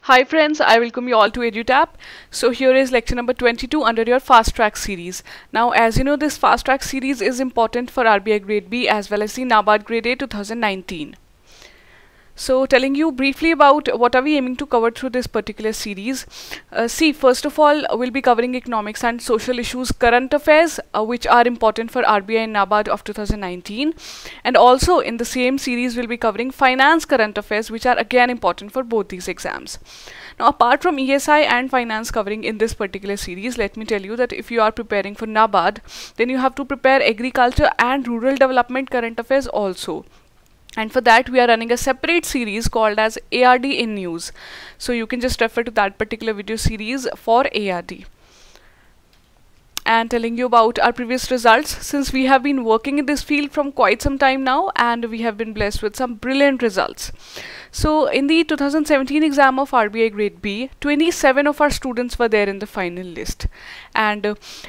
Hi friends, I welcome you all to EduTap. So here is lecture number 22 under your fast track series. Now as you know, this fast track series is important for RBI Grade B as well as the NABARD Gr A 2019. So telling you briefly about what are we aiming to cover through this particular series. See, first of all, we'll be covering economics and social issues, current affairs, which are important for RBI and NABARD of 2019. And also in the same series, we'll be covering finance current affairs, which are again important for both these exams. Now, apart from ESI and finance covering in this particular series, let me tell you that if you are preparing for NABARD, then you have to prepare agriculture and rural development current affairs also. And for that, we are running a separate series called as ARD in News. So you can just refer to that particular video series for ARD. And telling you about our previous results, since we have been working in this field from quite some time now, and we have been blessed with some brilliant results. So in the 2017 exam of RBI Grade B, 27 of our students were there in the final list. And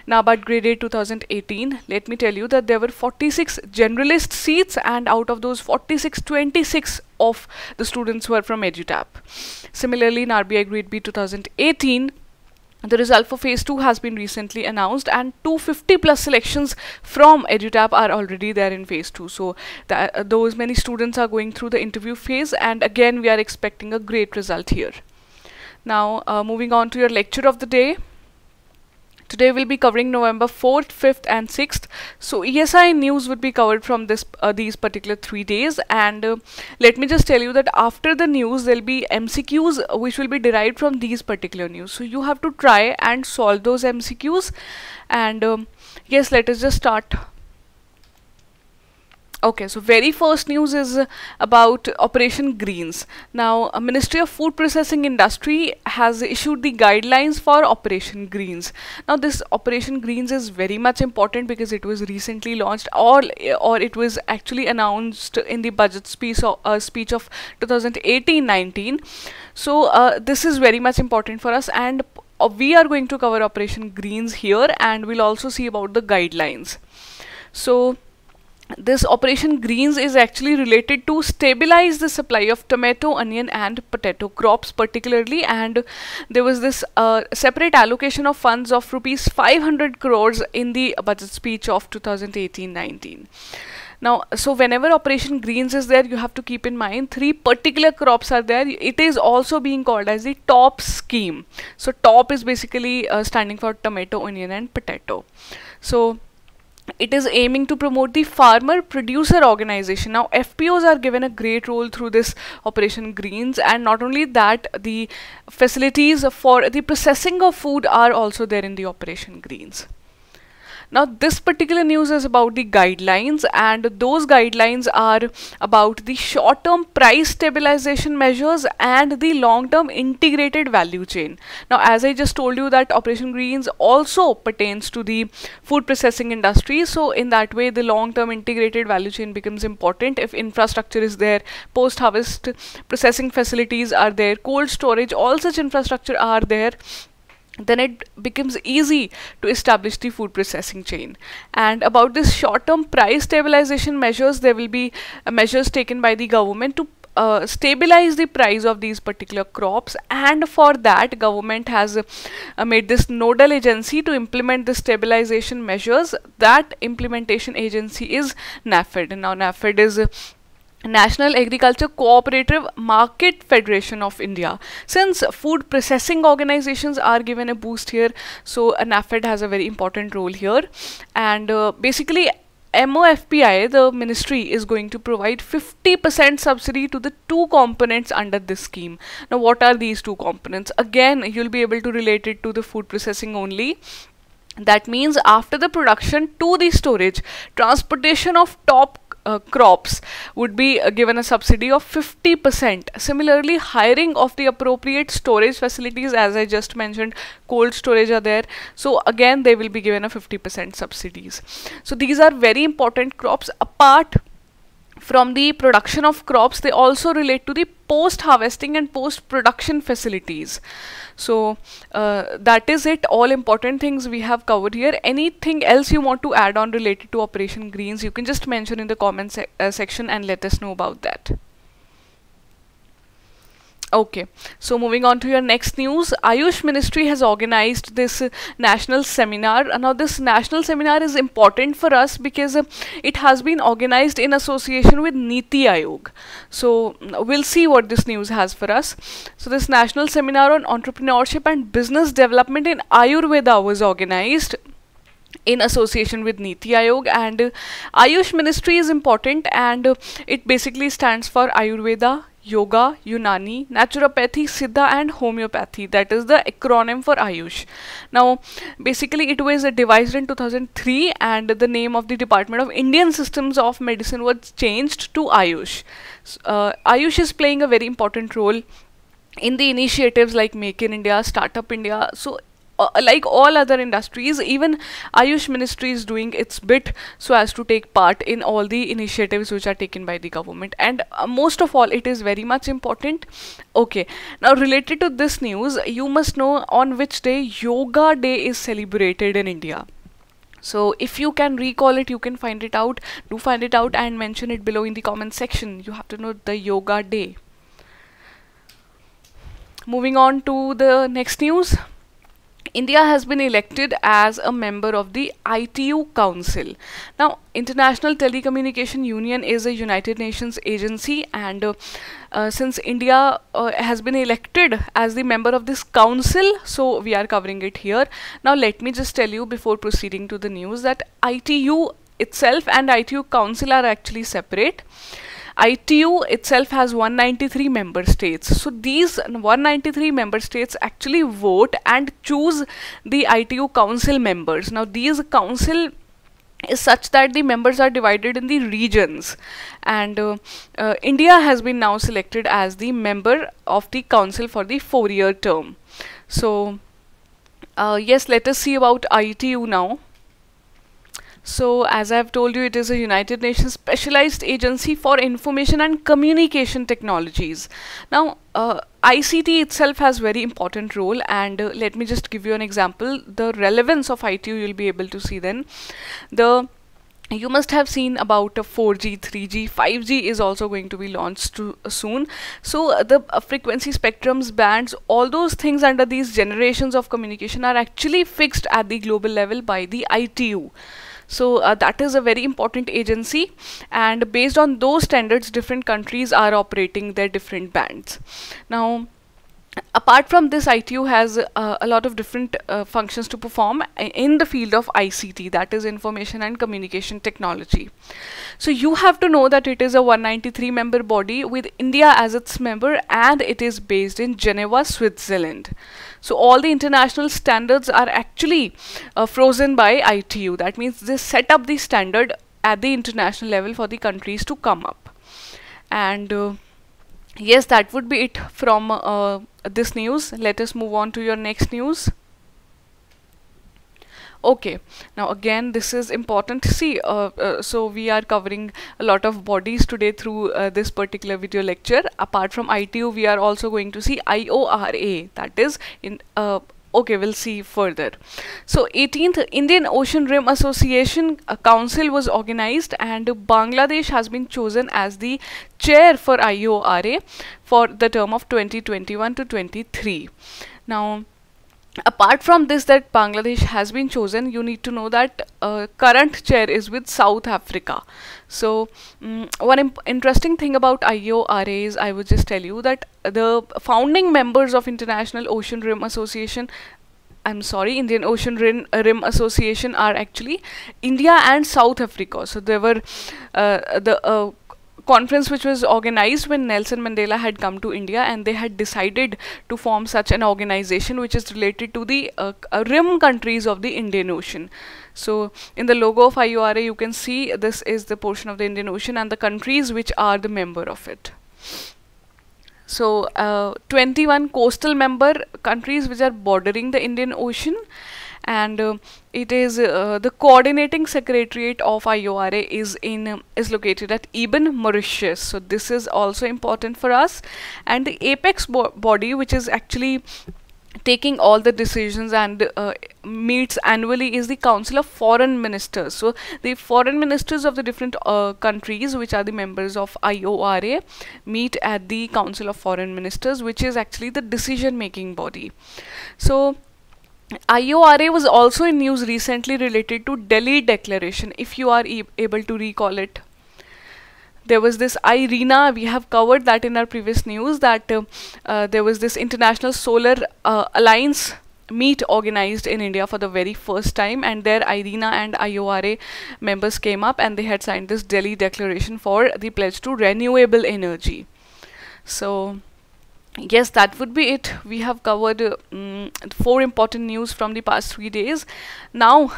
NABARD Gr A 2018, let me tell you that there were 46 generalist seats, and out of those 46, 26 of the students were from EduTap. Similarly, in RBI Grade B 2018, the result for phase 2 has been recently announced, and 250 plus selections from EduTap are already there in phase 2. So those many students are going through the interview phase, and again we are expecting a great result here. Now moving on to your lecture of the day. Today we'll be covering November 4th, 5th and 6th. So ESI news would be covered from these particular 3 days, and let me just tell you that after the news there'll be MCQs which will be derived from these particular news. So you have to try and solve those MCQs, and yes, let us just start. Okay, so very first news is about Operation Greens. Now, Ministry of Food Processing Industry has issued the guidelines for Operation Greens. Now, this Operation Greens is very much important because it was recently launched, or it was actually announced in the budget speech of 2018-19. So, this is very much important for us, and we are going to cover Operation Greens here, and we'll also see about the guidelines. So, this Operation Greens is actually related to stabilize the supply of tomato, onion and potato crops particularly, and there was this separate allocation of funds of rupees 500 crores in the budget speech of 2018-19. Now, so whenever Operation Greens is there, you have to keep in mind 3 particular crops are there. It is also being called as the TOP scheme. So TOP is basically standing for tomato, onion and potato. So it is aiming to promote the farmer producer organization. Now FPOs are given a great role through this Operation Greens, and not only that, the facilities for the processing of food are also there in the Operation Greens. Now this particular news is about the guidelines, and those guidelines are about the short-term price stabilization measures and the long-term integrated value chain. Now as I just told you that Operation Greens also pertains to the food processing industry, so in that way the long-term integrated value chain becomes important. If infrastructure is there, post-harvest processing facilities are there, cold storage, all such infrastructure are there, then it becomes easy to establish the food processing chain. And about this short-term price stabilization measures, there will be measures taken by the government to stabilize the price of these particular crops, and for that government has made this nodal agency to implement the stabilization measures. That implementation agency is NABARD. Now NABARD is National Agriculture Cooperative Market Federation of India. Since food processing organizations are given a boost here, so NABARD has a very important role here, and basically MOFPI, the ministry, is going to provide 50% subsidy to the 2 components under this scheme. Now what are these 2 components? Again, you'll be able to relate it to the food processing only. That means after the production to the storage, transportation of top crops would be given a subsidy of 50%. Similarly, hiring of the appropriate storage facilities, as I just mentioned, cold storage are there, so again they will be given a 50% subsidies. So these are very important crops. Apart from the production of crops, they also relate to the post-harvesting and post-production facilities. So that is it, all important things we have covered here. Anything else you want to add on related to Operation Greens, you can just mention in the comment section and let us know about that. Okay, so moving on to your next news, Ayush Ministry has organized this national seminar. Now, this national seminar is important for us because it has been organized in association with Niti Aayog. So, we'll see what this news has for us. So, this national seminar on entrepreneurship and business development in Ayurveda was organized in association with Niti Aayog, and Ayush Ministry is important, and it basically stands for Ayurveda, Yoga, Unani, Naturopathy, Siddha and Homeopathy. That is the acronym for Ayush. Now, basically it was devised in 2003, and the name of the Department of Indian Systems of Medicine was changed to Ayush. Ayush is playing a very important role in the initiatives like Make in India, Startup India. So like all other industries, even Ayush Ministry is doing its bit so as to take part in all the initiatives which are taken by the government, and most of all it is very much important. Okay, now related to this news, you must know on which day Yoga Day is celebrated in India. So if you can recall it, you can find it out. Do find it out and mention it below in the comment section. You have to know the Yoga Day. Moving on to the next news, India has been elected as a member of the ITU Council. Now, International Telecommunication Union is a United Nations agency, and since India has been elected as the member of this council, so we are covering it here. Now, let me just tell you before proceeding to the news that ITU itself and ITU Council are actually separate. ITU itself has 193 member states. So these 193 member states actually vote and choose the ITU Council members. Now, these council is such that the members are divided in the regions, and India has been now selected as the member of the council for the 4-year term. So yes, let us see about ITU now. So, as I have told you, it is a United Nations specialized agency for information and communication technologies. Now, ICT itself has very important role, and let me just give you an example. The relevance of ITU you will be able to see then. You must have seen about 4G, 3G, 5G is also going to be launched soon. So the frequency spectrums, bands, all those things under these generations of communication are actually fixed at the global level by the ITU. So that is a very important agency, and based on those standards, different countries are operating their different bands. Now, apart from this, ITU has a lot of different functions to perform in the field of ICT, that is information and communication technology. So you have to know that it is a 193 member body with India as its member, and it is based in Geneva, Switzerland. So all the international standards are actually frozen by ITU. That means they set up the standard at the international level for the countries to come up. And yes, that would be it from this news. Let us move on to your next news. Okay, now again this is important. See, so we are covering a lot of bodies today through this particular video lecture. Apart from ITU, we are also going to see IORA, that is in okay, we'll see further. So 18th Indian Ocean Rim Association Council was organized, and Bangladesh has been chosen as the chair for IORA for the term of 2021 to 23. Now, apart from this, that Bangladesh has been chosen, you need to know that current chair is with South Africa. So one interesting thing about IORA is, I would just tell you that the founding members of International Ocean Rim Association, Indian Ocean Rim Association, are actually India and South Africa. So there were the conference which was organized when Nelson Mandela had come to India, and they had decided to form such an organization which is related to the rim countries of the Indian Ocean. So in the logo of IORA, you can see this is the portion of the Indian Ocean and the countries which are the member of it. So 21 coastal member countries which are bordering the Indian Ocean, and it is the coordinating secretariat of IORA is located at Eben, Mauritius. So this is also important for us, and the apex body, which is actually taking all the decisions and meets annually is the Council of Foreign Ministers. So the foreign ministers of the different countries which are the members of IORA meet at the Council of Foreign Ministers, which is actually the decision making body. So IORA was also in news recently related to Delhi Declaration, if you are able to recall it. There was this IRENA, we have covered that in our previous news, that there was this International Solar Alliance meet organized in India for the very first time, and there IRENA and IORA members came up and they had signed this Delhi Declaration for the pledge to renewable energy. So yes, that would be it. We have covered 4 important news from the past 3 days. Now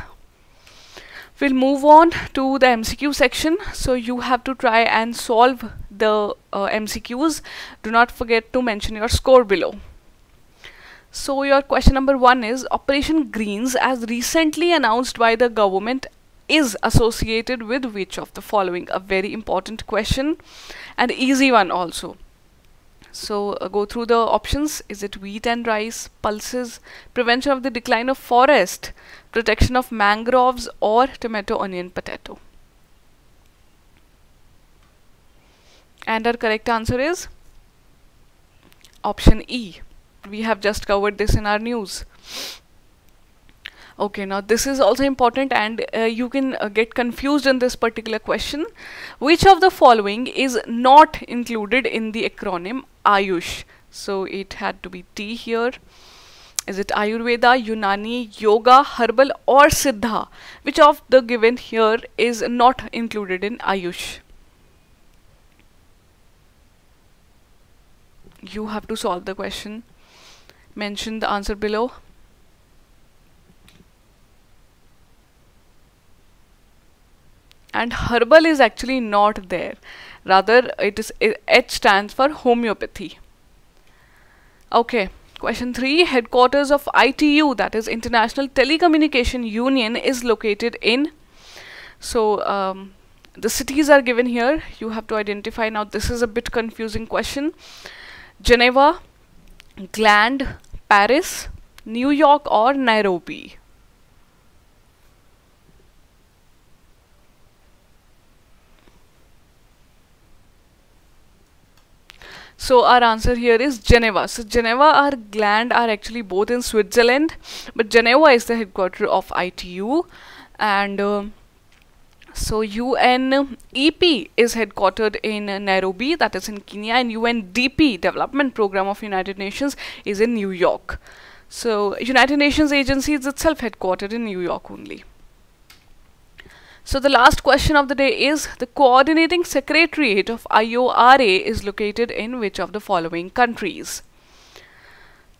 we'll move on to the MCQ section. So you have to try and solve the MCQs. Do not forget to mention your score below. So your question number 1 is, Operation Greens, as recently announced by the government, is associated with which of the following? A very important question and easy one also. So go through the options. Is it wheat and rice, pulses, prevention of the decline of forest, protection of mangroves, or tomato, onion, potato? And our correct answer is option E. We have just covered this in our news. Okay, now this is also important, and you can get confused in this particular question. Which of the following is not included in the acronym Ayush? So it had to be T here. Is it Ayurveda, Unani, Yoga, Herbal, or Siddha? Which of the given here is not included in Ayush? You have to solve the question. Mention the answer below. And herbal is actually not there. Rather, H stands for homeopathy. Okay, question 3. Headquarters of ITU, that is International Telecommunication Union, is located in. So the cities are given here. You have to identify. Now this is a bit confusing question. Geneva, Gland, Paris, New York, or Nairobi? So our answer here is Geneva. So Geneva or Gland are actually both in Switzerland, but Geneva is the headquarters of ITU, and so UNEP is headquartered in Nairobi, that is in Kenya, and UNDP, Development Program of United Nations, is in New York. So United Nations agency is itself headquartered in New York only. So the last question of the day is, the coordinating secretariat of IORA is located in which of the following countries?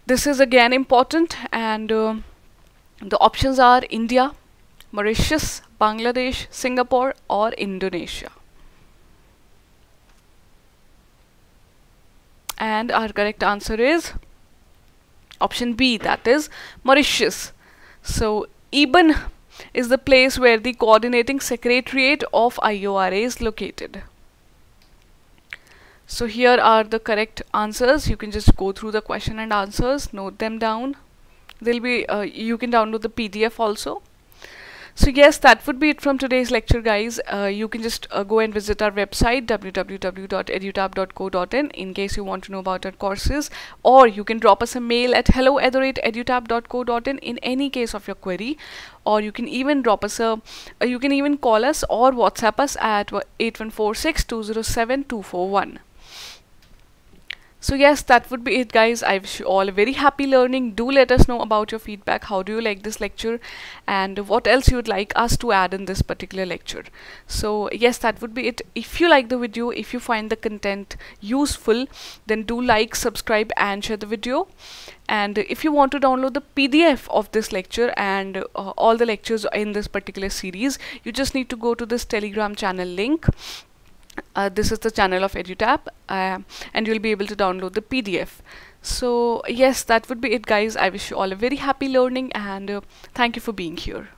This is again important, and the options are India, Mauritius, Bangladesh, Singapore, or Indonesia. And our correct answer is option B, that is Mauritius. So Eben is the place where the coordinating secretariat of IORA is located. So here are the correct answers. You can just go through the question and answers, note them down. They'll be you can download the PDF also. So yes, that would be it from today's lecture, guys. You can just go and visit our website www.edutap.co.in in case you want to know about our courses, or you can drop us a mail at hello@edutap.co.in in any case of your query, or you can even drop us a you can even call us or WhatsApp us at 8146207241. So yes, that would be it, guys. I wish you all a very happy learning. Do let us know about your feedback. How do you like this lecture, and what else you would like us to add in this particular lecture? So yes, that would be it. If you like the video, if you find the content useful, then do like, subscribe, and share the video. And if you want to download the PDF of this lecture and all the lectures in this particular series, you just need to go to this Telegram channel link. This is the channel of EduTap, and you'll be able to download the PDF. So yes, that would be it, guys. I wish you all a very happy learning, and thank you for being here.